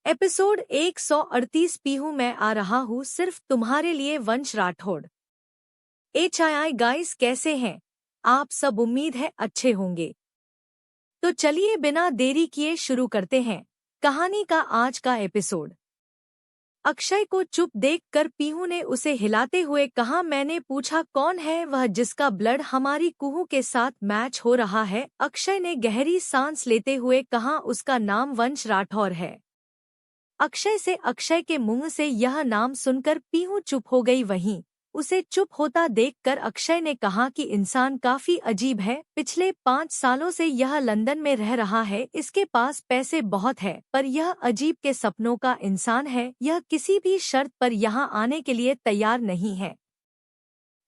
Episode 138। Pihu मैं आ रहा हूँ सिर्फ तुम्हारे लिए। वंश राठौड़। HII गाइस, कैसे हैं आप सब? उम्मीद है अच्छे होंगे। तो चलिए बिना देरी किए शुरू करते हैं कहानी का आज का एपिसोड। अक्षय को चुप देखकर पीहू ने उसे हिलाते हुए कहा। मैंने पूछा कौन है वह जिसका ब्लड हमारी कुहू के साथ मैच हो रहा है? अक्षय ने गहरी सांस लेते हुए कहा। उसका नाम वंश राठौर है। अक्षय के मुंह से यह नाम सुनकर पीहू चुप हो गई। वहीं उसे चुप होता देखकर अक्षय ने कहा कि इंसान काफी अजीब है। पिछले 5 सालों से यह लंदन में रह रहा है। इसके पास पैसे बहुत है, पर यह अजीब के सपनों का इंसान है। यह किसी भी शर्त पर यहाँ आने के लिए तैयार नहीं है।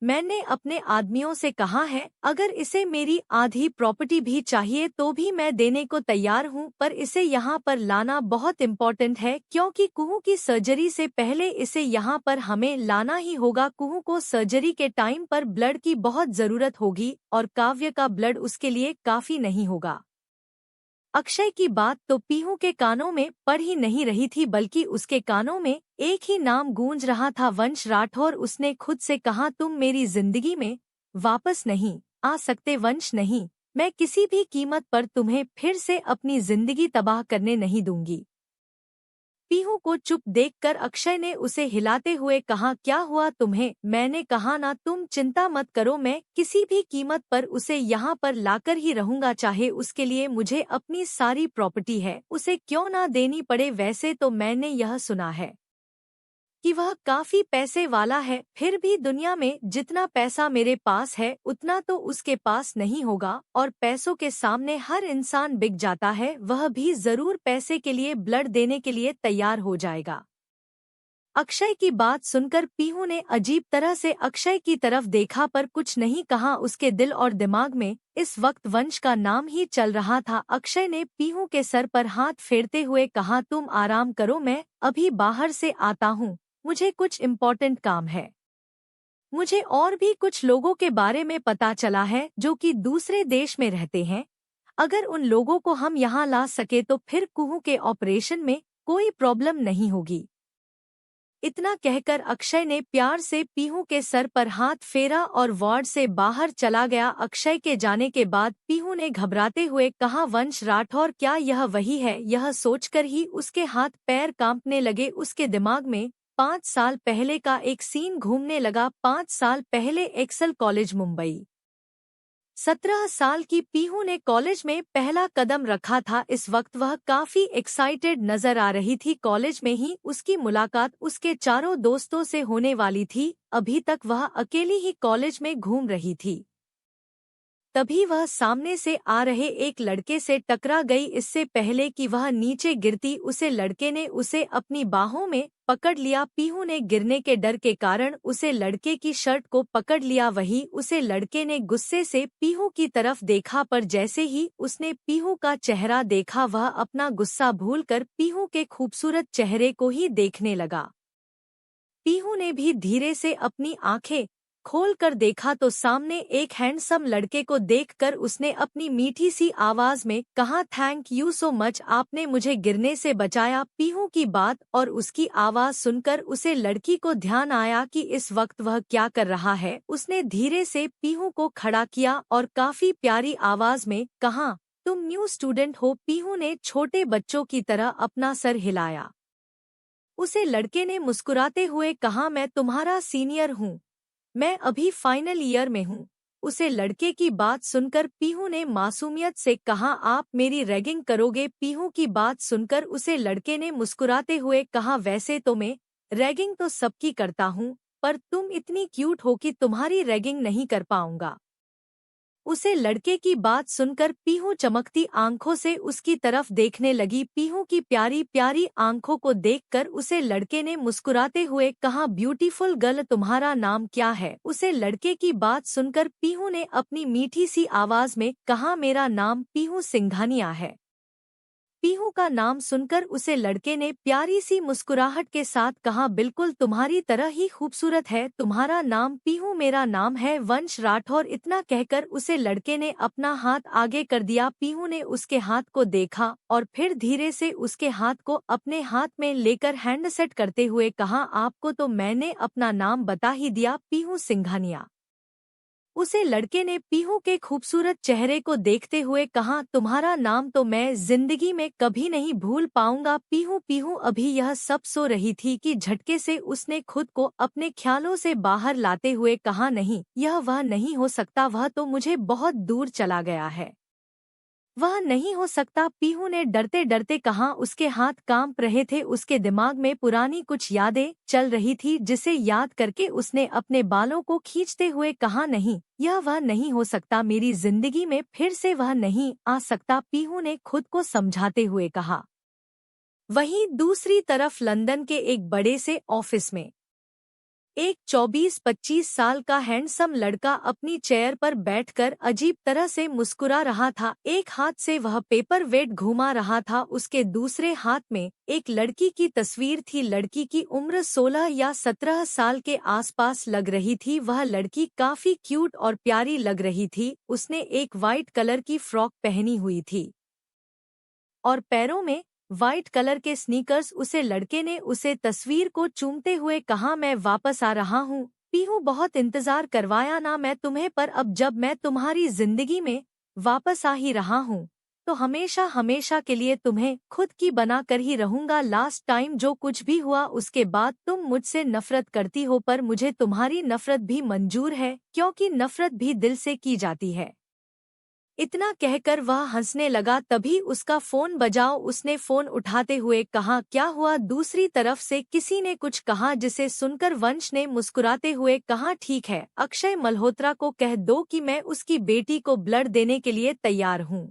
मैंने अपने आदमियों से कहा है, अगर इसे मेरी आधी प्रॉपर्टी भी चाहिए तो भी मैं देने को तैयार हूँ, पर इसे यहाँ पर लाना बहुत इम्पोर्टेंट है क्योंकि कुहू की सर्जरी से पहले इसे यहाँ पर हमें लाना ही होगा। कुहू को सर्जरी के टाइम पर ब्लड की बहुत जरूरत होगी और काव्य का ब्लड उसके लिए काफी नहीं होगा। अक्षय की बात तो पीहू के कानों में पड़ ही नहीं रही थी, बल्कि उसके कानों में एक ही नाम गूंज रहा था, वंश राठौर। उसने खुद से कहा, तुम मेरी जिंदगी में वापस नहीं आ सकते वंश। नहीं, मैं किसी भी कीमत पर तुम्हें फिर से अपनी जिंदगी तबाह करने नहीं दूंगी। पीहू को चुप देखकर अक्षय ने उसे हिलाते हुए कहा, क्या हुआ तुम्हें? मैंने कहा ना, तुम चिंता मत करो, मैं किसी भी कीमत पर उसे यहाँ पर लाकर ही रहूंगा, चाहे उसके लिए मुझे अपनी सारी प्रॉपर्टी है उसे क्यों ना देनी पड़े। वैसे तो मैंने यह सुना है कि वह काफी पैसे वाला है, फिर भी दुनिया में जितना पैसा मेरे पास है उतना तो उसके पास नहीं होगा, और पैसों के सामने हर इंसान बिक जाता है। वह भी जरूर पैसे के लिए ब्लड देने के लिए तैयार हो जाएगा। अक्षय की बात सुनकर पीहू ने अजीब तरह से अक्षय की तरफ देखा, पर कुछ नहीं कहा। उसके दिल और दिमाग में इस वक्त वंश का नाम ही चल रहा था। अक्षय ने पीहू के सर पर हाथ फेरते हुए कहा, तुम आराम करो, मैं अभी बाहर से आता हूँ, मुझे कुछ इम्पोर्टेंट काम है। मुझे और भी कुछ लोगों के बारे में पता चला है जो कि दूसरे देश में रहते हैं। अगर उन लोगों को हम यहाँ ला सके तो फिर कुहू के ऑपरेशन में कोई प्रॉब्लम नहीं होगी। इतना कहकर अक्षय ने प्यार से पीहू के सर पर हाथ फेरा और वार्ड से बाहर चला गया। अक्षय के जाने के बाद पीहू ने घबराते हुए कहा, वंश राठौर, क्या यह वही है? यह सोचकर ही उसके हाथ पैर कांपने लगे। उसके दिमाग में 5 साल पहले का एक सीन घूमने लगा। 5 साल पहले एक्सेल कॉलेज मुंबई। 17 साल की पीहू ने कॉलेज में पहला कदम रखा था। इस वक्त वह काफी एक्साइटेड नजर आ रही थी। कॉलेज में ही उसकी मुलाकात उसके चारों दोस्तों से होने वाली थी। अभी तक वह अकेली ही कॉलेज में घूम रही थी। तभी वह सामने से आ रहे एक लड़के से टकरा गई। इससे पहले कि वह नीचे गिरती, उसे लड़के ने उसे अपनी बाहों में पकड़ लिया। पीहू ने गिरने के डर के कारण उसे लड़के की शर्ट को पकड़ लिया। वही उसे लड़के ने गुस्से से पीहू की तरफ देखा, पर जैसे ही उसने पीहू का चेहरा देखा वह अपना गुस्सा भूलकर पीहू के खूबसूरत चेहरे को ही देखने लगा। पीहू ने भी धीरे से अपनी आंखें खोल कर देखा तो सामने एक हैंडसम लड़के को देखकर उसने अपनी मीठी सी आवाज में कहा, थैंक यू सो मच, आपने मुझे गिरने से बचाया। पीहू की बात और उसकी आवाज सुनकर उसे लड़की को ध्यान आया कि इस वक्त वह क्या कर रहा है। उसने धीरे से पीहू को खड़ा किया और काफी प्यारी आवाज में कहा, तुम न्यू स्टूडेंट हो? पीहू ने छोटे बच्चों की तरह अपना सर हिलाया। उसे लड़के ने मुस्कुराते हुए कहा, मैं तुम्हारा सीनियर हूँ, मैं अभी फाइनल ईयर में हूँ। उसे लड़के की बात सुनकर पीहू ने मासूमियत से कहा, आप मेरी रैगिंग करोगे? पीहू की बात सुनकर उसे लड़के ने मुस्कुराते हुए कहा, वैसे तो मैं रैगिंग तो सबकी करता हूँ, पर तुम इतनी क्यूट हो कि तुम्हारी रैगिंग नहीं कर पाऊंगा। उसे लड़के की बात सुनकर पीहू चमकती आंखों से उसकी तरफ देखने लगी। पीहू की प्यारी प्यारी आंखों को देखकर उसे लड़के ने मुस्कुराते हुए कहा, ब्यूटीफुल गर्ल, तुम्हारा नाम क्या है? उसे लड़के की बात सुनकर पीहू ने अपनी मीठी सी आवाज में कहा, मेरा नाम पीहू सिंघानिया है। पीहू का नाम सुनकर उसे लड़के ने प्यारी सी मुस्कुराहट के साथ कहा, बिल्कुल तुम्हारी तरह ही खूबसूरत है। तुम्हारा नाम पीहू, मेरा नाम है वंश राठौर। इतना कहकर उसे लड़के ने अपना हाथ आगे कर दिया। पीहू ने उसके हाथ को देखा और फिर धीरे से उसके हाथ को अपने हाथ में लेकर हैंडसेट करते हुए कहा, आपको तो मैंने अपना नाम बता ही दिया, पीहू सिंघानिया। उसे लड़के ने पीहू के खूबसूरत चेहरे को देखते हुए कहा, तुम्हारा नाम तो मैं जिंदगी में कभी नहीं भूल पाऊंगा। पीहू पीहू अभी यह सब सो रही थी कि झटके से उसने खुद को अपने ख्यालों से बाहर लाते हुए कहा, नहीं, यह वह नहीं हो सकता, वह तो मुझे बहुत दूर चला गया है। वह नहीं हो सकता, पीहू ने डरते डरते कहा। उसके हाथ कांप रहे थे, उसके दिमाग में पुरानी कुछ यादें चल रही थी जिसे याद करके उसने अपने बालों को खींचते हुए कहा, नहीं, यह वह नहीं हो सकता, मेरी जिंदगी में फिर से वह नहीं आ सकता, पीहू ने खुद को समझाते हुए कहा। वहीं दूसरी तरफ लंदन के एक बड़े से ऑफिस में एक 24-25 साल का हैंडसम लड़का अपनी चेयर पर बैठकर अजीब तरह से मुस्कुरा रहा था। एक हाथ से वह पेपर वेट घुमा रहा था, उसके दूसरे हाथ में एक लड़की की तस्वीर थी। लड़की की उम्र 16 या 17 साल के आसपास लग रही थी। वह लड़की काफी क्यूट और प्यारी लग रही थी। उसने एक वाइट कलर की फ्रॉक पहनी हुई थी और पैरों में वाइट कलर के स्नीकर्स। उसे लड़के ने उसे तस्वीर को चूमते हुए कहा, मैं वापस आ रहा हूँ पीहू, बहुत इंतजार करवाया ना मैं तुम्हें, पर अब जब मैं तुम्हारी जिंदगी में वापस आ ही रहा हूँ तो हमेशा हमेशा के लिए तुम्हें खुद की बना कर ही रहूंगा। लास्ट टाइम जो कुछ भी हुआ उसके बाद तुम मुझसे नफरत करती हो, पर मुझे तुम्हारी नफरत भी मंजूर है, क्योंकि नफरत भी दिल से की जाती है। इतना कहकर वह हंसने लगा। तभी उसका फोन बजाओ। उसने फोन उठाते हुए कहा, क्या हुआ? दूसरी तरफ से किसी ने कुछ कहा जिसे सुनकर वंश ने मुस्कुराते हुए कहा, ठीक है, अक्षय मल्होत्रा को कह दो कि मैं उसकी बेटी को ब्लड देने के लिए तैयार हूँ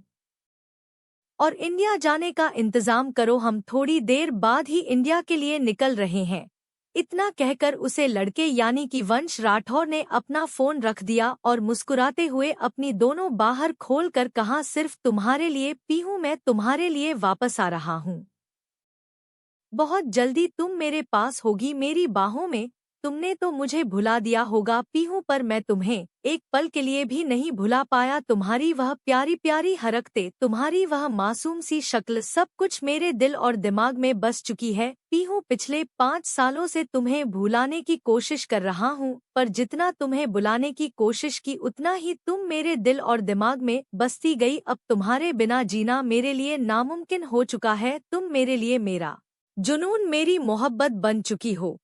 और इंडिया जाने का इंतजाम करो, हम थोड़ी देर बाद ही इंडिया के लिए निकल रहे हैं। इतना कहकर उसे लड़के यानी कि वंश राठौर ने अपना फोन रख दिया और मुस्कुराते हुए अपनी दोनों बाहर खोलकर कहा, सिर्फ तुम्हारे लिए पीहू, मैं तुम्हारे लिए वापस आ रहा हूँ। बहुत जल्दी तुम मेरे पास होगी, मेरी बाहों में। तुमने तो मुझे भुला दिया होगा पीहू, पर मैं तुम्हें एक पल के लिए भी नहीं भुला पाया। तुम्हारी वह प्यारी प्यारी हरकतें, तुम्हारी वह मासूम सी शक्ल, सब कुछ मेरे दिल और दिमाग में बस चुकी है पीहू। पिछले 5 सालों से तुम्हें भुलाने की कोशिश कर रहा हूँ, पर जितना तुम्हें बुलाने की कोशिश की उतना ही तुम मेरे दिल और दिमाग में बसती गई। अब तुम्हारे बिना जीना मेरे लिए नामुमकिन हो चुका है। तुम मेरे लिए मेरा जुनून, मेरी मोहब्बत बन चुकी हो।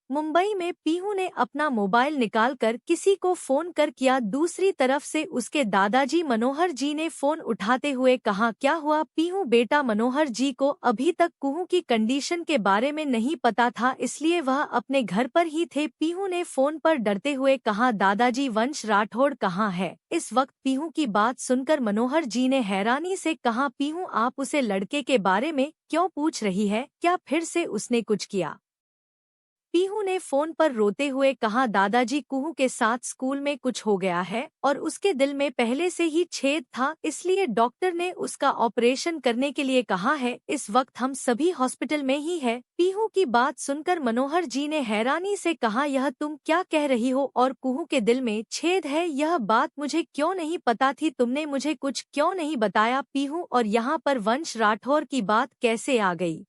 मुंबई में पीहू ने अपना मोबाइल निकालकर किसी को फोन कर किया। दूसरी तरफ से उसके दादाजी मनोहर जी ने फोन उठाते हुए कहा, क्या हुआ पीहू? बेटा मनोहर जी को अभी तक कुहू की कंडीशन के बारे में नहीं पता था, इसलिए वह अपने घर पर ही थे। पीहू ने फोन पर डरते हुए कहा, दादाजी वंश राठौड़ कहाँ है? इस वक्त पीहू की बात सुनकर मनोहर जी ने हैरानी से कहा, पीहू आप उसे लड़के के बारे में क्यों पूछ रही है? क्या फिर से उसने कुछ किया? पीहू ने फोन पर रोते हुए कहा, दादाजी कुहू के साथ स्कूल में कुछ हो गया है और उसके दिल में पहले से ही छेद था, इसलिए डॉक्टर ने उसका ऑपरेशन करने के लिए कहा है। इस वक्त हम सभी हॉस्पिटल में ही है। पीहू की बात सुनकर मनोहर जी ने हैरानी से कहा, यह तुम क्या कह रही हो? और कुहू के दिल में छेद है? यह बात मुझे क्यों नहीं पता थी? तुमने मुझे कुछ क्यों नहीं बताया पीहू? और यहाँ पर वंश राठौर की बात कैसे आ गई?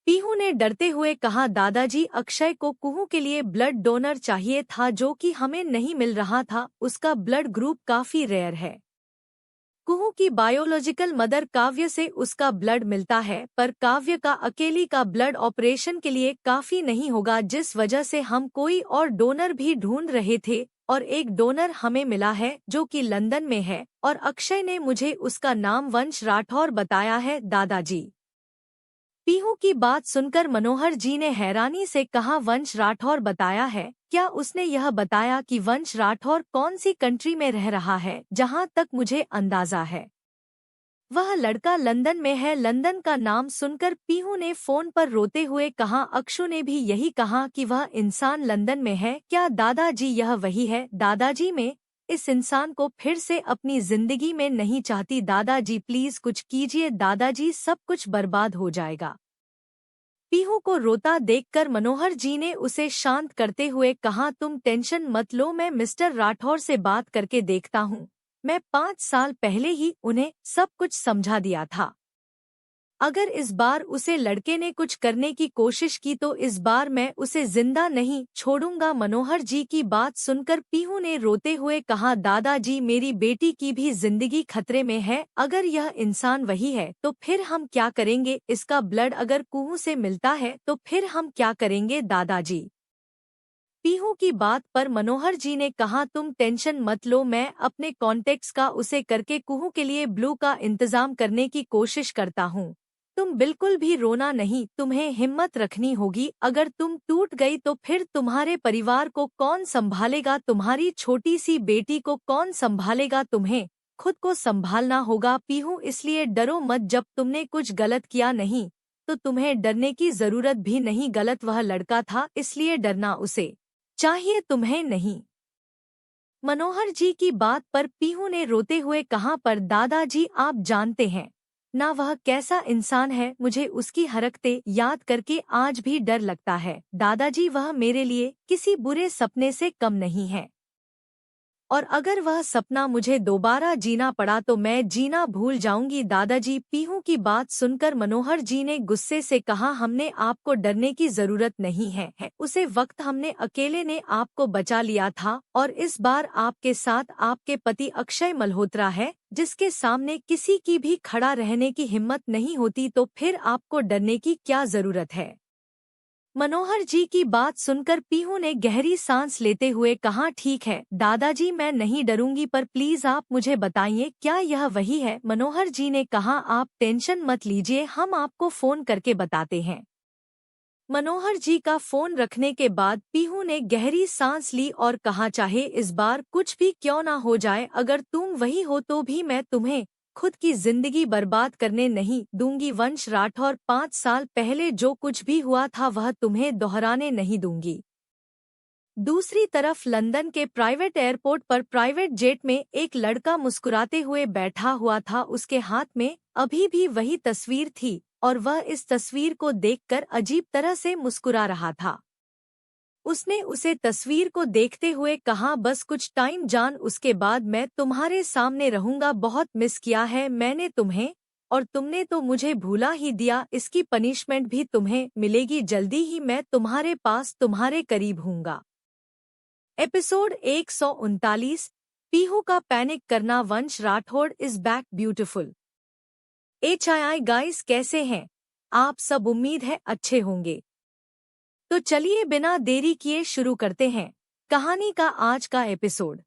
पीहू ने डरते हुए कहा, दादाजी अक्षय को कुहू के लिए ब्लड डोनर चाहिए था जो कि हमें नहीं मिल रहा था। उसका ब्लड ग्रुप काफी रेयर है। कुहू की बायोलॉजिकल मदर काव्य से उसका ब्लड मिलता है, पर काव्य का अकेली का ब्लड ऑपरेशन के लिए काफी नहीं होगा, जिस वजह से हम कोई और डोनर भी ढूंढ रहे थे और एक डोनर हमें मिला है जो कि लंदन में है और अक्षय ने मुझे उसका नाम वंश राठौर बताया है। दादाजी पीहू की बात सुनकर मनोहर जी ने हैरानी से कहा, वंश राठौर बताया है? क्या उसने यह बताया कि वंश राठौर कौन सी कंट्री में रह रहा है? जहां तक मुझे अंदाजा है वह लड़का लंदन में है। लंदन का नाम सुनकर पीहू ने फोन पर रोते हुए कहा, अक्षु ने भी यही कहा कि वह इंसान लंदन में है। क्या दादाजी यह वही है? दादाजी में इस इंसान को फिर से अपनी जिंदगी में नहीं चाहती। दादाजी प्लीज कुछ कीजिए दादाजी, सब कुछ बर्बाद हो जाएगा। पीहू को रोता देखकर मनोहर जी ने उसे शांत करते हुए कहा, तुम टेंशन मत लो, मैं मिस्टर राठौर से बात करके देखता हूँ। मैं 5 साल पहले ही उन्हें सब कुछ समझा दिया था। अगर इस बार उसे लड़के ने कुछ करने की कोशिश की तो इस बार मैं उसे जिंदा नहीं छोड़ूंगा। मनोहर जी की बात सुनकर पीहू ने रोते हुए कहा, दादाजी मेरी बेटी की भी जिंदगी खतरे में है। अगर यह इंसान वही है तो फिर हम क्या करेंगे? इसका ब्लड अगर कुहू से मिलता है तो फिर हम क्या करेंगे दादाजी? पीहू की बात पर मनोहर जी ने कहा, तुम टेंशन मत लो, मैं अपने कॉन्टेक्ट्स का उसे करके कुहू के लिए ब्लू का इंतजाम करने की कोशिश करता हूँ। तुम बिल्कुल भी रोना नहीं, तुम्हें हिम्मत रखनी होगी। अगर तुम टूट गई तो फिर तुम्हारे परिवार को कौन संभालेगा? तुम्हारी छोटी सी बेटी को कौन संभालेगा? तुम्हें खुद को संभालना होगा पीहू, इसलिए डरो मत। जब तुमने कुछ गलत किया नहीं तो तुम्हें डरने की जरूरत भी नहीं। गलत वह लड़का था, इसलिए डरना उसे चाहिए, तुम्हें नहीं। मनोहर जी की बात पर पीहू ने रोते हुए कहा, पर दादाजी आप जानते हैं ना वह कैसा इंसान है। मुझे उसकी हरकतें याद करके आज भी डर लगता है। दादाजी वह मेरे लिए किसी बुरे सपने से कम नहीं है, और अगर वह सपना मुझे दोबारा जीना पड़ा तो मैं जीना भूल जाऊंगी। दादाजी पीहू की बात सुनकर मनोहर जी ने गुस्से से कहा, हमने आपको डरने की जरूरत नहीं है। उसे वक्त हमने अकेले ने आपको बचा लिया था, और इस बार आपके साथ आपके पति अक्षय मल्होत्रा है, जिसके सामने किसी की भी खड़ा रहने की हिम्मत नहीं होती, तो फिर आपको डरने की क्या जरूरत है? मनोहर जी की बात सुनकर पीहू ने गहरी सांस लेते हुए कहा, ठीक है दादाजी मैं नहीं डरूंगी, पर प्लीज आप मुझे बताइए क्या यह वही है? मनोहर जी ने कहा, आप टेंशन मत लीजिए, हम आपको फोन करके बताते हैं। मनोहर जी का फोन रखने के बाद पीहू ने गहरी सांस ली और कहा, चाहे इस बार कुछ भी क्यों ना हो जाए, अगर तुम वही हो तो भी मैं तुम्हें खुद की जिंदगी बर्बाद करने नहीं दूंगी। वंश राठौर, 5 साल पहले जो कुछ भी हुआ था वह तुम्हें दोहराने नहीं दूंगी। दूसरी तरफ लंदन के प्राइवेट एयरपोर्ट पर प्राइवेट जेट में एक लड़का मुस्कुराते हुए बैठा हुआ था। उसके हाथ में अभी भी वही तस्वीर थी और वह इस तस्वीर को देखकर अजीब तरह से मुस्कुरा रहा था। उसने उसे तस्वीर को देखते हुए कहा, बस कुछ टाइम जान, उसके बाद मैं तुम्हारे सामने रहूंगा। बहुत मिस किया है मैंने तुम्हें, और तुमने तो मुझे भूला ही दिया। इसकी पनिशमेंट भी तुम्हें मिलेगी, जल्दी ही मैं तुम्हारे पास तुम्हारे करीब हूँगा। एपिसोड 139, पीहू का पैनिक करना। वंश Rathore is back beautiful. HII guys, कैसे हैं आप सब? उम्मीद है अच्छे होंगे। तो चलिए बिना देरी किए शुरू करते हैं कहानी का आज का एपिसोड।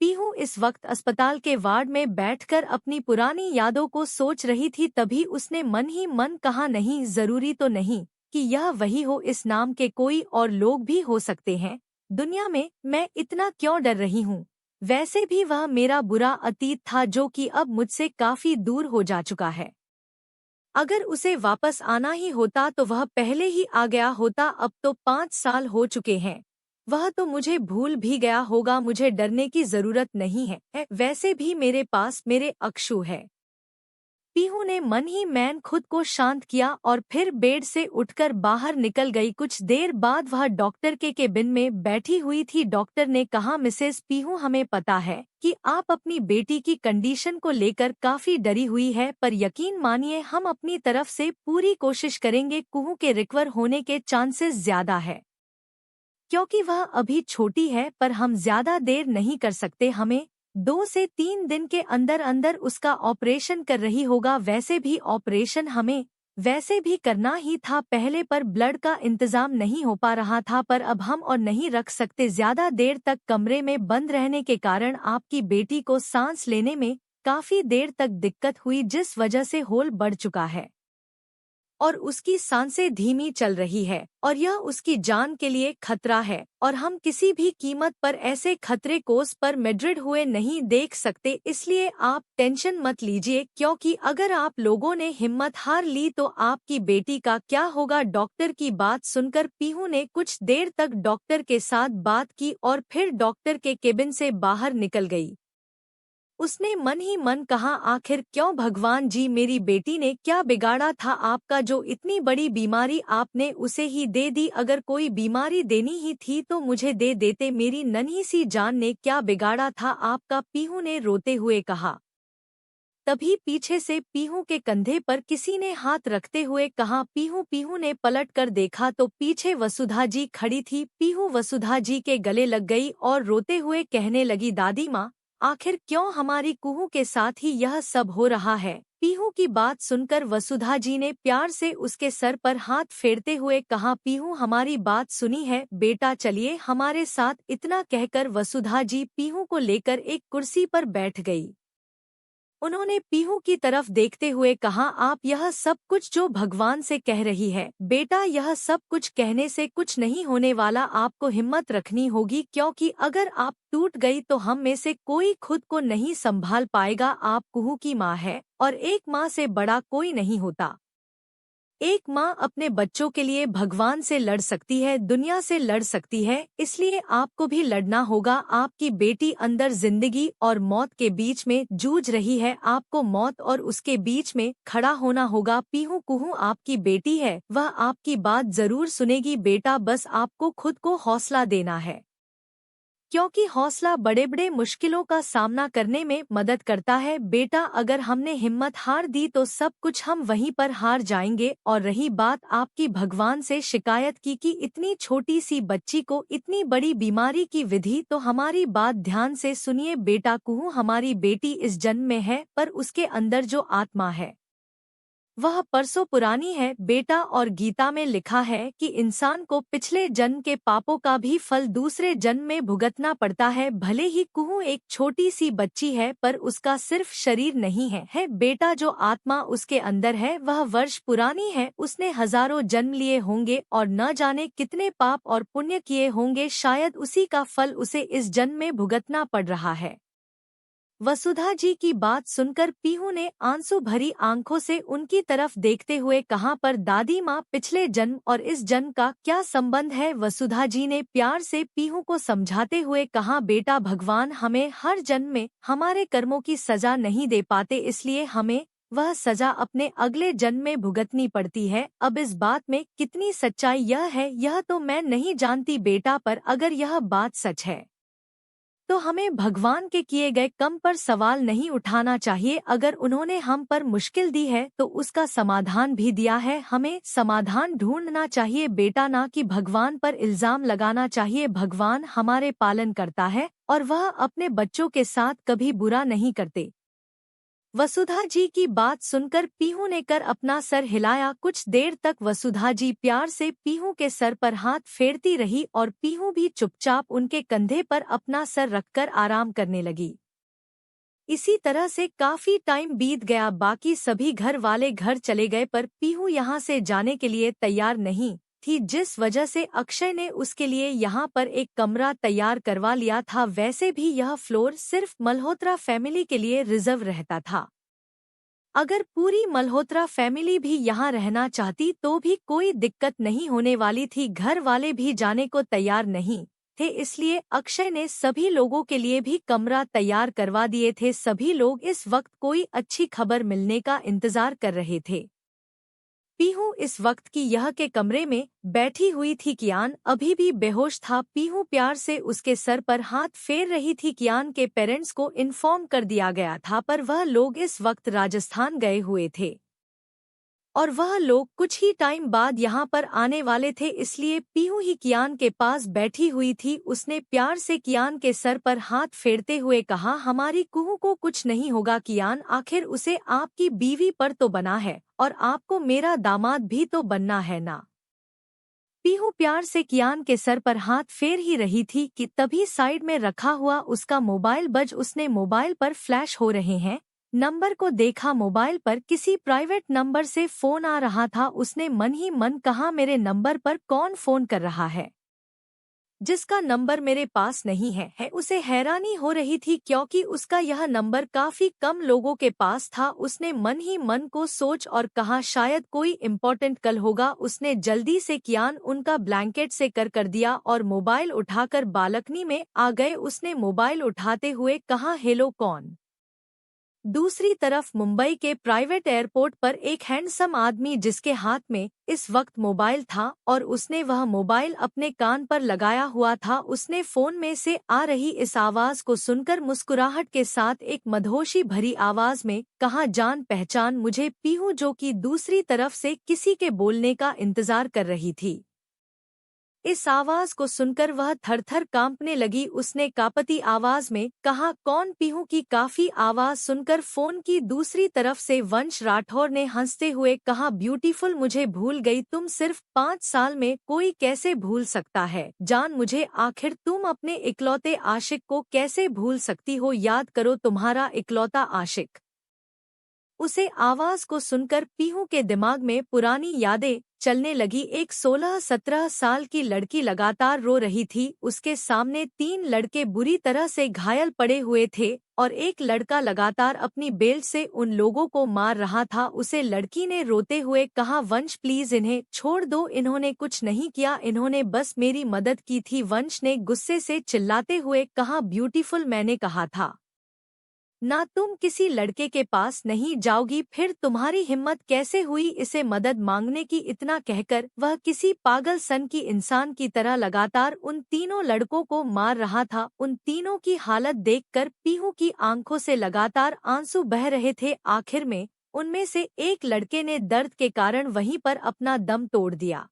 पीहू इस वक्त अस्पताल के वार्ड में बैठकर अपनी पुरानी यादों को सोच रही थी। तभी उसने मन ही मन कहा, नहीं, जरूरी तो नहीं कि यह वही हो, इस नाम के कोई और लोग भी हो सकते हैं दुनिया में। मैं इतना क्यों डर रही हूँ? वैसे भी वह मेरा बुरा अतीत था जो कि अब मुझसे काफी दूर हो जा चुका है। अगर उसे वापस आना ही होता तो वह पहले ही आ गया होता। अब तो 5 साल हो चुके हैं, वह तो मुझे भूल भी गया होगा। मुझे डरने की जरूरत नहीं है, वैसे भी मेरे पास मेरे अक्षु है। पीहू ने मन ही मन खुद को शांत किया और फिर बेड से उठकर बाहर निकल गई। कुछ देर बाद वह डॉक्टर के केबिन में बैठी हुई थी। डॉक्टर ने कहा, मिसेस पीहू, हमें पता है कि आप अपनी बेटी की कंडीशन को लेकर काफी डरी हुई है, पर यकीन मानिए हम अपनी तरफ से पूरी कोशिश करेंगे। कुहू के रिकवर होने के चांसेस ज्यादा है, क्योंकि वह अभी छोटी है, पर हम ज्यादा देर नहीं कर सकते। हमें 2 से 3 दिन के अंदर अंदर उसका ऑपरेशन कर रही होगा। वैसे भी ऑपरेशन हमें वैसे भी करना ही था पहले, पर ब्लड का इंतजाम नहीं हो पा रहा था। पर अब हम और नहीं रख सकते ज्यादा देर तक कमरे में बंद रहने के कारण आपकी बेटी को सांस लेने में काफी देर तक दिक्कत हुई, जिस वजह से होल बढ़ चुका है। और उसकी सांसें धीमी चल रही है और यह उसकी जान के लिए खतरा है और हम किसी भी कीमत पर ऐसे खतरे को उस पर मेड्रिड हुए नहीं देख सकते। इसलिए आप टेंशन मत लीजिए, क्योंकि अगर आप लोगों ने हिम्मत हार ली तो आपकी बेटी का क्या होगा। डॉक्टर की बात सुनकर पीहू ने कुछ देर तक डॉक्टर के साथ बात की और फिर डॉक्टर के केबिन से बाहर निकल गई। उसने मन ही मन कहा, आखिर क्यों भगवान जी, मेरी बेटी ने क्या बिगाड़ा था आपका जो इतनी बड़ी बीमारी आपने उसे ही दे दी। अगर कोई बीमारी देनी ही थी तो मुझे दे देते, मेरी नन्ही सी जान ने क्या बिगाड़ा था आपका, पीहू ने रोते हुए कहा। तभी पीछे से पीहू के कंधे पर किसी ने हाथ रखते हुए कहा, पीहू। पीहू ने पलट कर देखा तो पीछे वसुधा जी खड़ी थी। पीहू वसुधा जी के गले लग गई और रोते हुए कहने लगी, दादी माँ, आखिर क्यों हमारी कुहू के साथ ही यह सब हो रहा है। पीहू की बात सुनकर वसुधा जी ने प्यार से उसके सर पर हाथ फेरते हुए कहा, पीहू हमारी बात सुनी है बेटा, चलिए हमारे साथ। इतना कहकर वसुधा जी पीहू को लेकर एक कुर्सी पर बैठ गई। उन्होंने पीहू की तरफ देखते हुए कहा, आप यह सब कुछ जो भगवान से कह रही है बेटा, यह सब कुछ कहने से कुछ नहीं होने वाला। आपको हिम्मत रखनी होगी, क्योंकि अगर आप टूट गई तो हम में से कोई खुद को नहीं संभाल पाएगा। आप कुहू की माँ है और एक माँ से बड़ा कोई नहीं होता। एक माँ अपने बच्चों के लिए भगवान से लड़ सकती है, दुनिया से लड़ सकती है, इसलिए आपको भी लड़ना होगा। आपकी बेटी अंदर जिंदगी और मौत के बीच में जूझ रही है, आपको मौत और उसके बीच में खड़ा होना होगा। पीहू कुहू आपकी बेटी है, वह आपकी बात जरूर सुनेगी बेटा, बस आपको खुद को हौसला देना है, क्योंकि हौसला बड़े बड़े मुश्किलों का सामना करने में मदद करता है बेटा। अगर हमने हिम्मत हार दी तो सब कुछ हम वहीं पर हार जाएंगे। और रही बात आपकी भगवान से शिकायत की कि इतनी छोटी सी बच्ची को इतनी बड़ी बीमारी की विधि, तो हमारी बात ध्यान से सुनिए बेटा कुहू, हमारी बेटी इस जन्म में है, पर उसके अंदर जो आत्मा है वह परसों पुरानी है बेटा। और गीता में लिखा है कि इंसान को पिछले जन्म के पापों का भी फल दूसरे जन्म में भुगतना पड़ता है। भले ही कुहू एक छोटी सी बच्ची है, पर उसका सिर्फ शरीर नहीं है बेटा, जो आत्मा उसके अंदर है वह वर्ष पुरानी है। उसने हजारों जन्म लिए होंगे और न जाने कितने पाप और पुण्य किए होंगे, शायद उसी का फल उसे इस जन्म में भुगतना पड़ रहा है। वसुधा जी की बात सुनकर पीहू ने आंसू भरी आंखों से उनकी तरफ देखते हुए कहा, पर दादी माँ, पिछले जन्म और इस जन्म का क्या संबंध है। वसुधा जी ने प्यार से पीहू को समझाते हुए कहा, बेटा भगवान हमें हर जन्म में हमारे कर्मों की सजा नहीं दे पाते, इसलिए हमें वह सजा अपने अगले जन्म में भुगतनी पड़ती है। अब इस बात में कितनी सच्चाई यह है यह तो मैं नहीं जानती बेटा, पर अगर यह बात सच है तो हमें भगवान के किए गए कम पर सवाल नहीं उठाना चाहिए। अगर उन्होंने हम पर मुश्किल दी है तो उसका समाधान भी दिया है, हमें समाधान ढूंढना चाहिए बेटा, ना कि भगवान पर इल्जाम लगाना चाहिए। भगवान हमारे पालन करता है और वह अपने बच्चों के साथ कभी बुरा नहीं करते। वसुधा जी की बात सुनकर पीहू ने कर अपना सर हिलाया। कुछ देर तक वसुधा जी प्यार से पीहू के सर पर हाथ फेरती रही और पीहू भी चुपचाप उनके कंधे पर अपना सर रखकर आराम करने लगी। इसी तरह से काफी टाइम बीत गया। बाकी सभी घर वाले घर चले गए, पर पीहू यहाँ से जाने के लिए तैयार नहीं थी, जिस वजह से अक्षय ने उसके लिए यहाँ पर एक कमरा तैयार करवा लिया था। वैसे भी यह फ्लोर सिर्फ मल्होत्रा फैमिली के लिए रिजर्व रहता था। अगर पूरी मल्होत्रा फैमिली भी यहाँ रहना चाहती तो भी कोई दिक्कत नहीं होने वाली थी। घर वाले भी जाने को तैयार नहीं थे, इसलिए अक्षय ने सभी लोगों के लिए भी कमरा तैयार करवा दिए थे। सभी लोग इस वक्त कोई अच्छी खबर मिलने का इंतजार कर रहे थे। पीहू इस वक्त की यह के कमरे में बैठी हुई थी। कियान अभी भी बेहोश था। पीहू प्यार से उसके सर पर हाथ फेर रही थी। कियान के पेरेंट्स को इन्फॉर्म कर दिया गया था, पर वह लोग इस वक्त राजस्थान गए हुए थे और वह लोग कुछ ही टाइम बाद यहाँ पर आने वाले थे, इसलिए पीहू ही कियान के पास बैठी हुई थी। उसने प्यार से कियान के सर पर हाथ फेरते हुए कहा, हमारी कुहू को कुछ नहीं होगा कियान, आखिर उसे आपकी बीवी पर तो बना है और आपको मेरा दामाद भी तो बनना है ना। पीहू प्यार से कियान के सर पर हाथ फेर ही रही थी कि तभी साइड में रखा हुआ उसका मोबाइल बज। उसने मोबाइल पर फ्लैश हो रहे हैं नंबर को देखा, मोबाइल पर किसी प्राइवेट नंबर से फोन आ रहा था। उसने मन ही मन कहा, मेरे नंबर पर कौन फोन कर रहा है जिसका नंबर मेरे पास नहीं है। उसे हैरानी हो रही थी क्योंकि उसका यह नंबर काफी कम लोगों के पास था। उसने मन ही मन को सोच और कहा, शायद कोई इम्पोर्टेंट कल होगा। उसने जल्दी से कियान उनका ब्लैंकेट से कर दिया और मोबाइल उठाकर बालकनी में आ गए। उसने मोबाइल उठाते हुए कहा, हेलो कौन। दूसरी तरफ मुंबई के प्राइवेट एयरपोर्ट पर एक हैंडसम आदमी जिसके हाथ में इस वक्त मोबाइल था और उसने वह मोबाइल अपने कान पर लगाया हुआ था। उसने फोन में से आ रही इस आवाज को सुनकर मुस्कुराहट के साथ एक मदहोशी भरी आवाज में कहा, जान पहचान मुझे, पीहू, जो कि दूसरी तरफ से किसी के बोलने का इंतजार कर रही थी। इस आवाज को सुनकर वह थरथर कांपने लगी। उसने कांपती आवाज में कहा, कौन। पीहू की काफी आवाज सुनकर फोन की दूसरी तरफ से वंश राठौर ने हंसते हुए कहा, ब्यूटीफुल, मुझे भूल गई तुम। सिर्फ 5 साल में कोई कैसे भूल सकता है जान मुझे। आखिर तुम अपने इकलौते आशिक को कैसे भूल सकती हो। याद करो तुम्हारा इकलौता आशिक। उसे आवाज को सुनकर पीहू के दिमाग में पुरानी यादें चलने लगी। एक 16-17 साल की लड़की लगातार रो रही थी। उसके सामने 3 लड़के बुरी तरह से घायल पड़े हुए थे और एक लड़का लगातार अपनी बेल्ट से उन लोगों को मार रहा था। उसे लड़की ने रोते हुए कहा, वंश प्लीज इन्हें छोड़ दो, इन्होंने कुछ नहीं किया, इन्होंने बस मेरी मदद की थी। वंश ने गुस्से से चिल्लाते हुए कहा, ब्यूटीफुल, मैंने कहा था ना तुम किसी लड़के के पास नहीं जाओगी। फिर तुम्हारी हिम्मत कैसे हुई इसे मदद मांगने की। इतना कहकर वह किसी पागल सन की इंसान की तरह लगातार उन तीनों लड़कों को मार रहा था। उन तीनों की हालत देखकर पीहू की आंखों से लगातार आंसू बह रहे थे। आखिर में उनमें से एक लड़के ने दर्द के कारण वहीं पर अपना दम तोड़ दिया।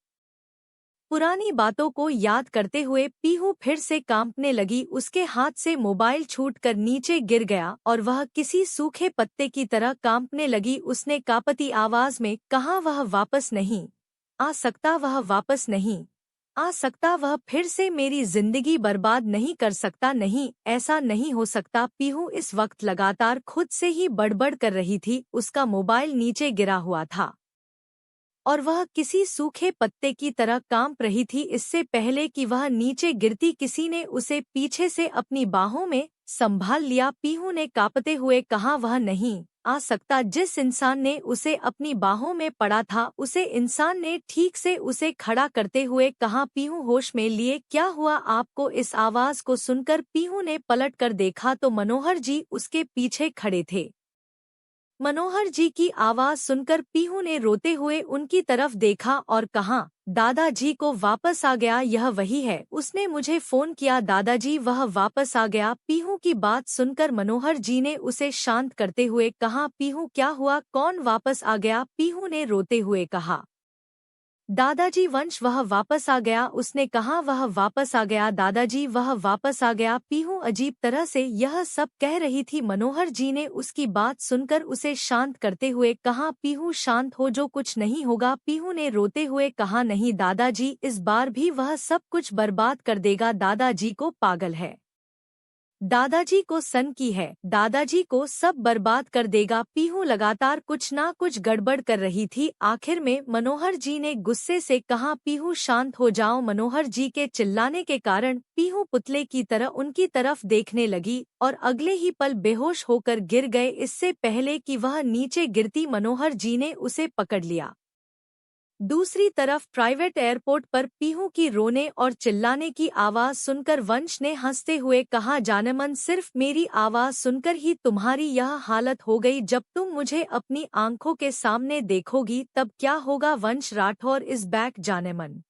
पुरानी बातों को याद करते हुए पीहू फिर से कांपने लगी। उसके हाथ से मोबाइल छूटकर नीचे गिर गया और वह किसी सूखे पत्ते की तरह कांपने लगी। उसने कांपती आवाज में कहा, वह वापस नहीं आ सकता, वह वापस नहीं आ सकता, वह फिर से मेरी जिंदगी बर्बाद नहीं कर सकता। नहीं, ऐसा नहीं हो सकता। पीहू इस वक्त लगातार खुद से ही बड़बड़ कर रही थी। उसका मोबाइल नीचे गिरा हुआ था और वह किसी सूखे पत्ते की तरह कांप रही थी। इससे पहले कि वह नीचे गिरती, किसी ने उसे पीछे से अपनी बाहों में संभाल लिया। पीहू ने कांपते हुए कहा, वह नहीं आ सकता। जिस इंसान ने उसे अपनी बाहों में पड़ा था, उसे इंसान ने ठीक से उसे खड़ा करते हुए कहा, पीहू होश में लिए, क्या हुआ आपको। इस आवाज को सुनकर पीहू ने पलट कर देखा तो मनोहर जी उसके पीछे खड़े थे। मनोहर जी की आवाज सुनकर पीहू ने रोते हुए उनकी तरफ देखा और कहा, दादाजी को वापस आ गया, यह वही है, उसने मुझे फोन किया दादाजी, वह वापस आ गया। पीहू की बात सुनकर मनोहर जी ने उसे शांत करते हुए कहा, पीहू क्या हुआ, कौन वापस आ गया। पीहू ने रोते हुए कहा, दादाजी, वंश वह वापस आ गया। उसने कहा, वह वापस आ गया दादाजी, वह वापस आ गया। पीहू अजीब तरह से यह सब कह रही थी। मनोहर जी ने उसकी बात सुनकर उसे शांत करते हुए कहा, पीहू शांत हो, जो कुछ नहीं होगा। पीहू ने रोते हुए कहा, नहीं दादाजी, इस बार भी वह सब कुछ बर्बाद कर देगा। दादाजी को पागल है, दादाजी को सन की है, दादाजी को सब बर्बाद कर देगा। पीहू लगातार कुछ ना कुछ गड़बड़ कर रही थी। आखिर में मनोहर जी ने गुस्से से कहा, पीहू शांत हो जाओ। मनोहर जी के चिल्लाने के कारण पीहू पुतले की तरह उनकी तरफ देखने लगी और अगले ही पल बेहोश होकर गिर गए। इससे पहले कि वह नीचे गिरती, मनोहर जी ने उसे पकड़ लिया। दूसरी तरफ प्राइवेट एयरपोर्ट पर पीहू की रोने और चिल्लाने की आवाज सुनकर वंश ने हंसते हुए कहा, जानेमन, सिर्फ मेरी आवाज सुनकर ही तुम्हारी यह हालत हो गई। जब तुम मुझे अपनी आंखों के सामने देखोगी तब क्या होगा। वंश राठौर इज बैक जानेमन।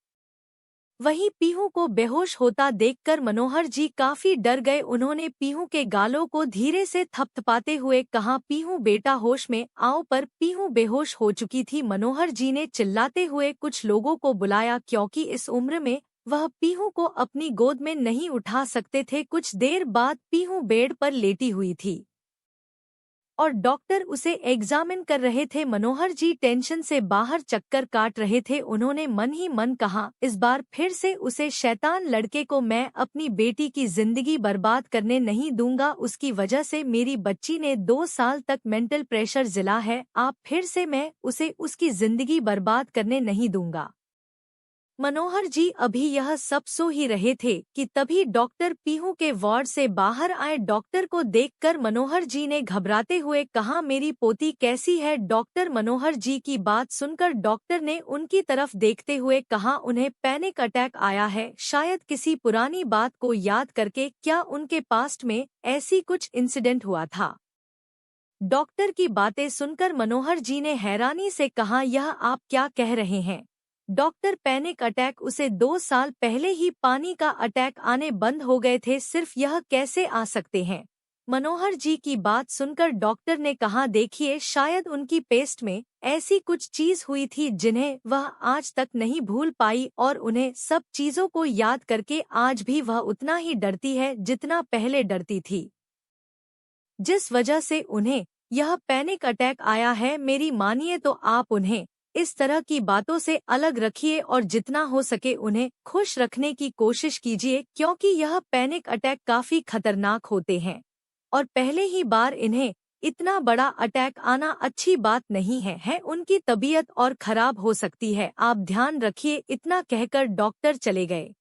वहीं पीहू को बेहोश होता देखकर मनोहर जी काफी डर गए। उन्होंने पीहू के गालों को धीरे से थपथपाते हुए कहा, पीहू बेटा होश में आओ। पर पीहू बेहोश हो चुकी थी। मनोहर जी ने चिल्लाते हुए कुछ लोगों को बुलाया क्योंकि इस उम्र में वह पीहू को अपनी गोद में नहीं उठा सकते थे। कुछ देर बाद पीहू बेड पर लेटी हुई थी। और डॉक्टर उसे एग्जामिन कर रहे थे। मनोहर जी टेंशन से बाहर चक्कर काट रहे थे। उन्होंने मन ही मन कहा, इस बार फिर से उसे शैतान लड़के को मैं अपनी बेटी की जिंदगी बर्बाद करने नहीं दूंगा। उसकी वजह से मेरी बच्ची ने 2 साल तक मेंटल प्रेशर झेला है। आप फिर से मैं उसे उसकी जिंदगी बर्बाद करने नहीं दूंगा। मनोहर जी अभी यह सब सो ही रहे थे कि तभी डॉक्टर पीहू के वार्ड से बाहर आए। डॉक्टर को देखकर मनोहर जी ने घबराते हुए कहा, मेरी पोती कैसी है? डॉक्टर मनोहर जी की बात सुनकर डॉक्टर ने उनकी तरफ देखते हुए कहा, उन्हें पैनिक अटैक आया है, शायद किसी पुरानी बात को याद करके। क्या उनके पास्ट में ऐसी कुछ इंसिडेंट हुआ था? डॉक्टर की बातें सुनकर मनोहर जी ने हैरानी से कहा, यह आप क्या कह रहे हैं डॉक्टर? Panic attack? उसे 2 साल पहले ही पानी का अटैक आने बंद हो गए थे, सिर्फ यह कैसे आ सकते हैं? मनोहर जी की बात सुनकर डॉक्टर ने कहा, देखिए शायद उनकी पेस्ट में ऐसी कुछ चीज हुई थी जिन्हें वह आज तक नहीं भूल पाई और उन्हें सब चीजों को याद करके आज भी वह उतना ही डरती है जितना पहले डरती थी, जिस वजह से उन्हें यह पैनिक अटैक आया है। मेरी मानिए तो आप उन्हें इस तरह की बातों से अलग रखिए और जितना हो सके उन्हें खुश रखने की कोशिश कीजिए, क्योंकि यह पैनिक अटैक काफी खतरनाक होते हैं और पहले ही बार इन्हें इतना बड़ा अटैक आना अच्छी बात नहीं है। उनकी तबीयत और खराब हो सकती है, आप ध्यान रखिए। इतना कहकर डॉक्टर चले गए।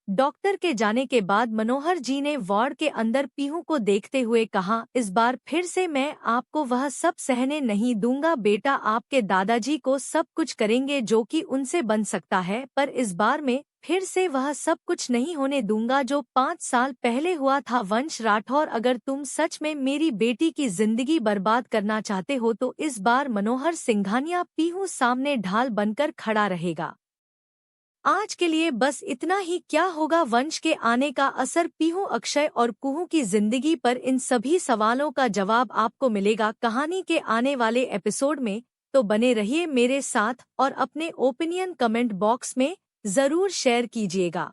डॉक्टर के जाने के बाद मनोहर जी ने वार्ड के अंदर पीहू को देखते हुए कहा, इस बार फिर से मैं आपको वह सब सहने नहीं दूंगा। बेटा आपके दादाजी को सब कुछ करेंगे जो कि उनसे बन सकता है, पर इस बार में फिर से वह सब कुछ नहीं होने दूंगा जो 5 साल पहले हुआ था। वंश राठौर, अगर तुम सच में मेरी बेटी की जिंदगी बर्बाद करना चाहते हो तो इस बार मनोहर सिंघानिया पीहू सामने ढाल बनकर खड़ा रहेगा। आज के लिए बस इतना ही। क्या होगा वंश के आने का असर पीहू, अक्षय और कुहू की जिंदगी पर? इन सभी सवालों का जवाब आपको मिलेगा कहानी के आने वाले एपिसोड में। तो बने रहिए मेरे साथ और अपने ओपिनियन कमेंट बॉक्स में जरूर शेयर कीजिएगा।